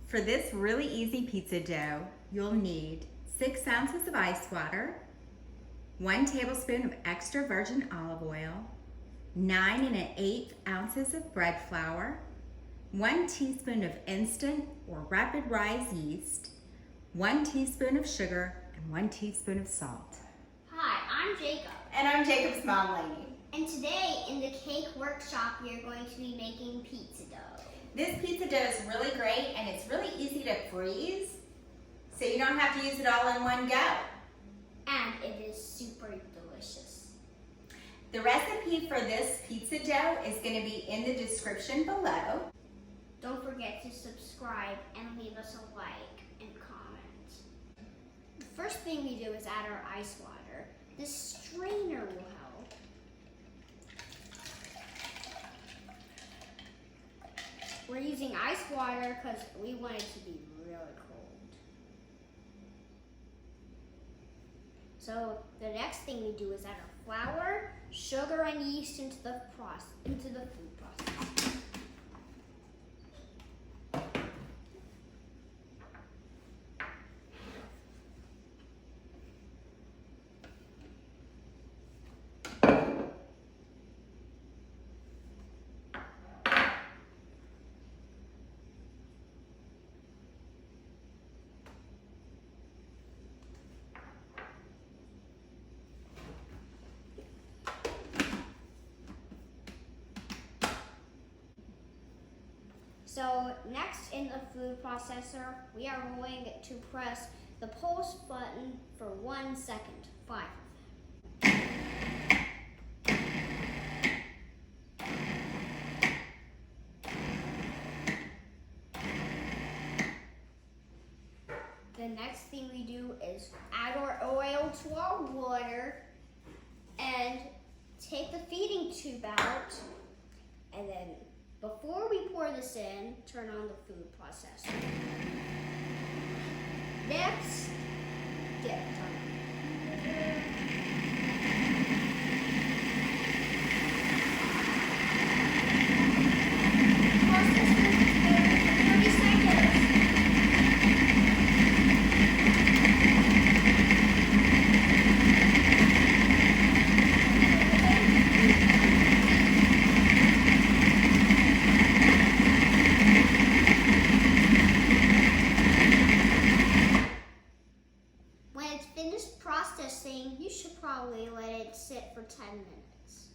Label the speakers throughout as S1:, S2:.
S1: For this really easy pizza dough, you'll need 6 ounces of ice water, 1 tablespoon of extra virgin olive oil, 9 1/8 ounces of bread flour, 1 teaspoon of instant or rapid rise yeast, 1 teaspoon of sugar, and 1 teaspoon of salt.
S2: Hi, I'm Jacob.
S1: And I'm Jacob's mom, Lainey.
S2: And today in the cake workshop, we are going to be making pizza dough.
S1: This pizza dough is really great and it's really easy to freeze, so you don't have to use it all in one go.
S2: And it is super delicious.
S1: The recipe for this pizza dough is going to be in the description below.
S2: Don't forget to subscribe and leave us a like and comment. The first thing we do is add our ice water. This strainer will help. We're using ice water because we want it to be really cold. So the next thing we do is add our flour, sugar, and yeast into the food process. So next in the food processor, we are going to press the pulse button for 1 second. 5. The next thing we do is add our oil to our water and take the feeding tube out, and then before we pour this in, turn on the food processor. Next, get it done. Process for 30 seconds. When it's finished processing, you should probably let it sit for 10 minutes.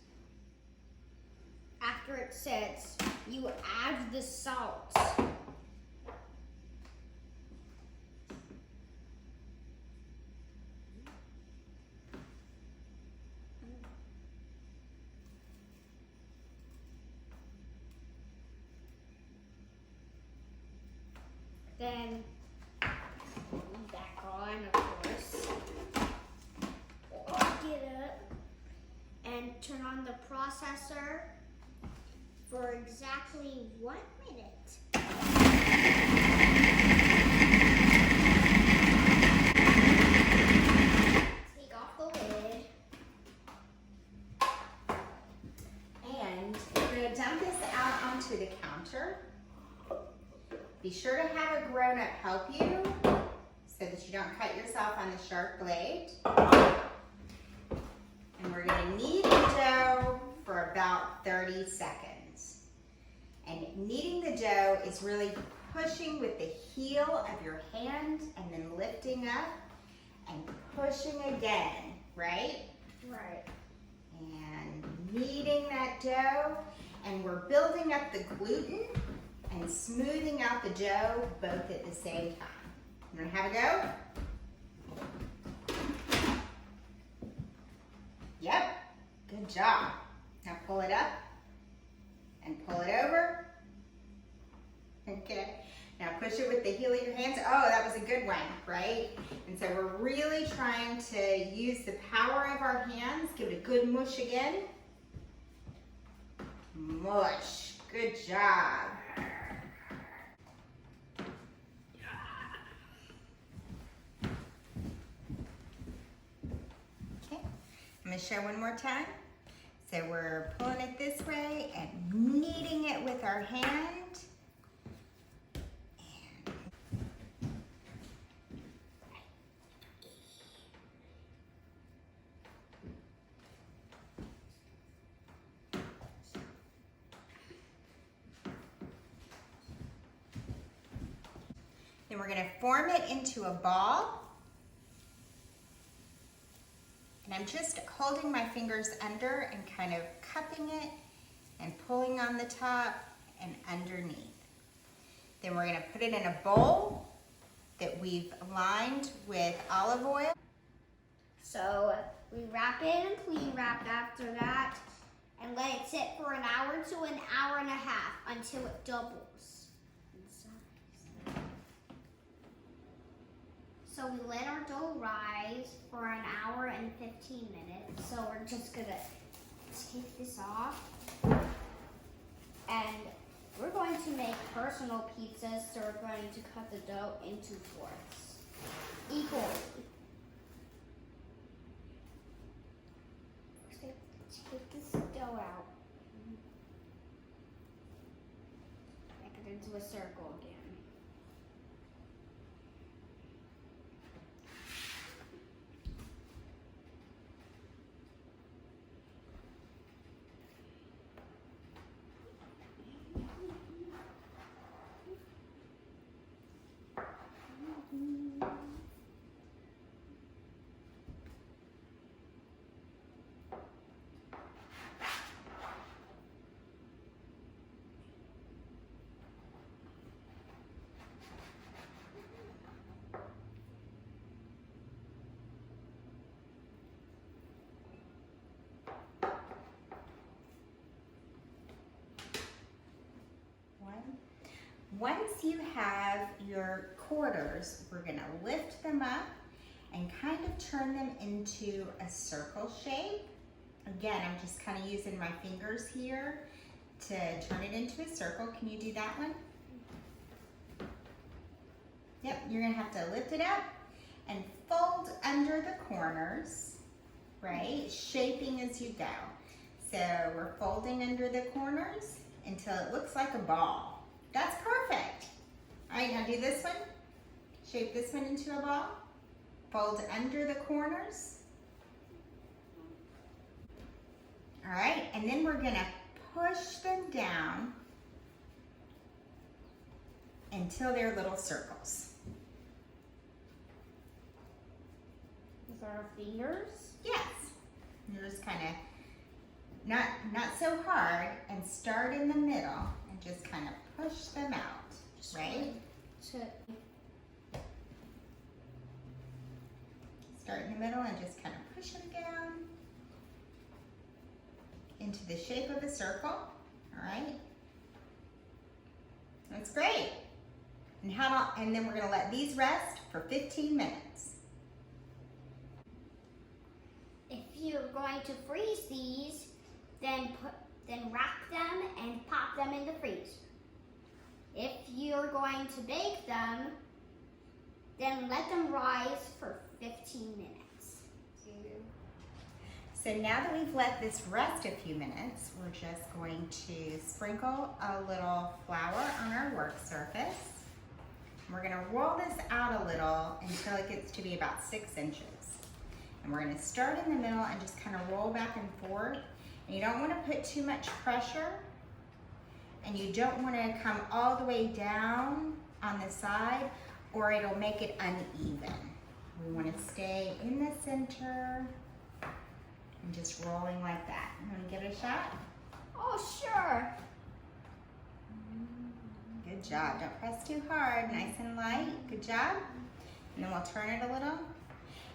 S2: After it sits, you add the salt. Then back on, of course. Get it and turn on the processor for exactly 1 minute. Take off the lid.
S1: And we're going to dump this out onto the counter. Be sure to have a grown-up help you so that you don't cut yourself on the sharp blade. And we're going to knead the dough for about 30 seconds. And kneading the dough is really pushing with the heel of your hand and then lifting up and pushing again, right?
S2: Right.
S1: And kneading that dough, and we're building up the gluten and smoothing out the dough both at the same time. You wanna have a go? Yep, good job. Now pull it up and pull it over. Okay, now push it with the heel of your hands. Oh, that was a good one, right? And so we're really trying to use the power of our hands. Give it a good mush again. Mush, good job. Okay, I'm gonna show one more time. So we're pulling it this way and kneading it with our hand. And Then we're gonna form it into a ball. And I'm just holding my fingers under and kind of cupping it and pulling on the top and underneath. Then we're gonna put it in a bowl that we've lined with olive oil.
S2: So we wrap it in cling wrap after that and let it sit for an hour to an hour and a half until it doubles in size. So we let our dough rise for an hour and 15 minutes. So we're just gonna take this off and we're going to make personal pizzas. So we're going to cut the dough into fourths equally. Take this dough out. Make it into a circle again.
S1: Once you have your quarters, we're gonna lift them up and kind of turn them into a circle shape. Again, I'm just kind of using my fingers here to turn it into a circle. Can you do that one? Yep, you're gonna have to lift it up and fold under the corners, right? Shaping as you go. So we're folding under the corners until it looks like a ball. That's perfect. All right, now do this one. Shape this one into a ball. Fold under the corners. All right, and then we're gonna push them down until they're little circles.
S2: With our fingers?
S1: Yes. You're just kind of not so hard and start in the middle and just kind of push them out, right? Start in the middle and just kind of push them down into the shape of a circle, all right? That's great. And then we're gonna let these rest for 15 minutes.
S2: If you're going to freeze these, then wrap them and pop them in the freezer. If you're going to bake them, then let them rise for 15 minutes.
S1: So now that we've let this rest a few minutes, we're just going to sprinkle a little flour on our work surface. We're gonna roll this out a little until it gets to be about 6 inches. And we're gonna start in the middle and just kind of roll back and forth. And you don't wanna put too much pressure, and you don't wanna come all the way down on the side or it'll make it uneven. We wanna stay in the center and just rolling like that. You wanna give it a shot?
S2: Oh, sure.
S1: Good job, don't press too hard, nice and light, good job. And then we'll turn it a little.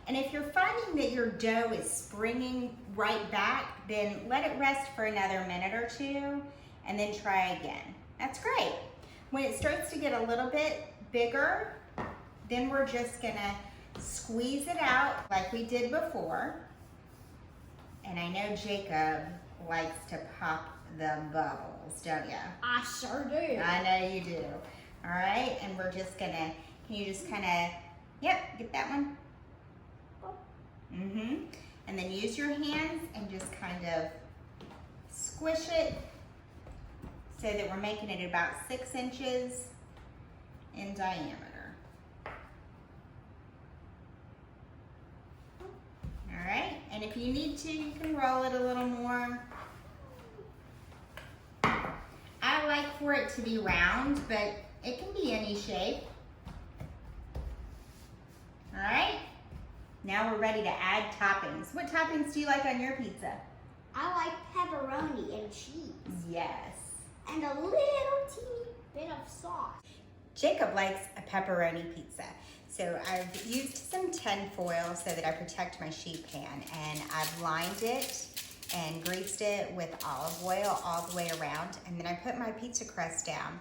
S1: And if you're finding that your dough is springing right back, then let it rest for another minute or two and then try again. That's great. When it starts to get a little bit bigger, then we're just gonna squeeze it out like we did before. And I know Jacob likes to pop the bubbles, don't you?
S2: I sure do.
S1: I know you do. All right, and we're just gonna, can you just kind of, yep, get that one? And then use your hands and just kind of squish it so that we're making it about 6 inches in diameter. All right, and if you need to, you can roll it a little more. I like for it to be round, but it can be any shape. All right, now we're ready to add toppings. What toppings do you like on your pizza?
S2: I like pepperoni and cheese.
S1: Yes.
S2: And a little teeny bit of sauce.
S1: Jacob likes a pepperoni pizza. So I've used some tin foil so that I protect my sheet pan, and I've lined it and greased it with olive oil all the way around, and then I put my pizza crust down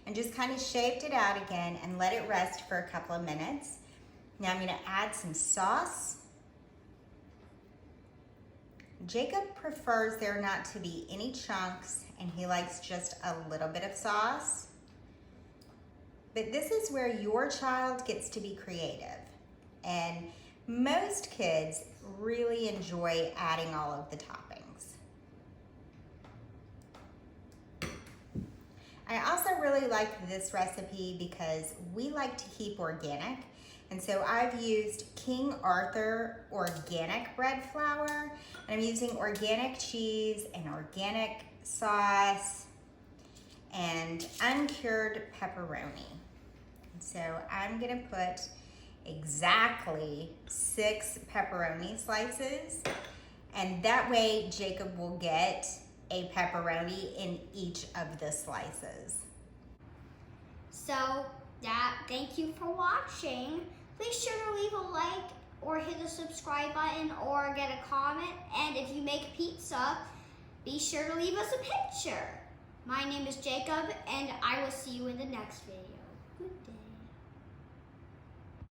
S1: and just kind of shaped it out again and let it rest for a couple of minutes. Now I'm gonna add some sauce. Jacob prefers there not to be any chunks, and he likes just a little bit of sauce. But this is where your child gets to be creative. And most kids really enjoy adding all of the toppings. I also really like this recipe because we like to keep organic. And so I've used King Arthur organic bread flour, and I'm using organic cheese and organic sauce and uncured pepperoni. So I'm gonna put exactly 6 pepperoni slices, and that way Jacob will get a pepperoni in each of the slices.
S2: So thank you for watching. Please sure to leave a like or hit the subscribe button or get a comment. And if you make pizza, be sure to leave us a picture. My name is Jacob, and I will see you in the next video.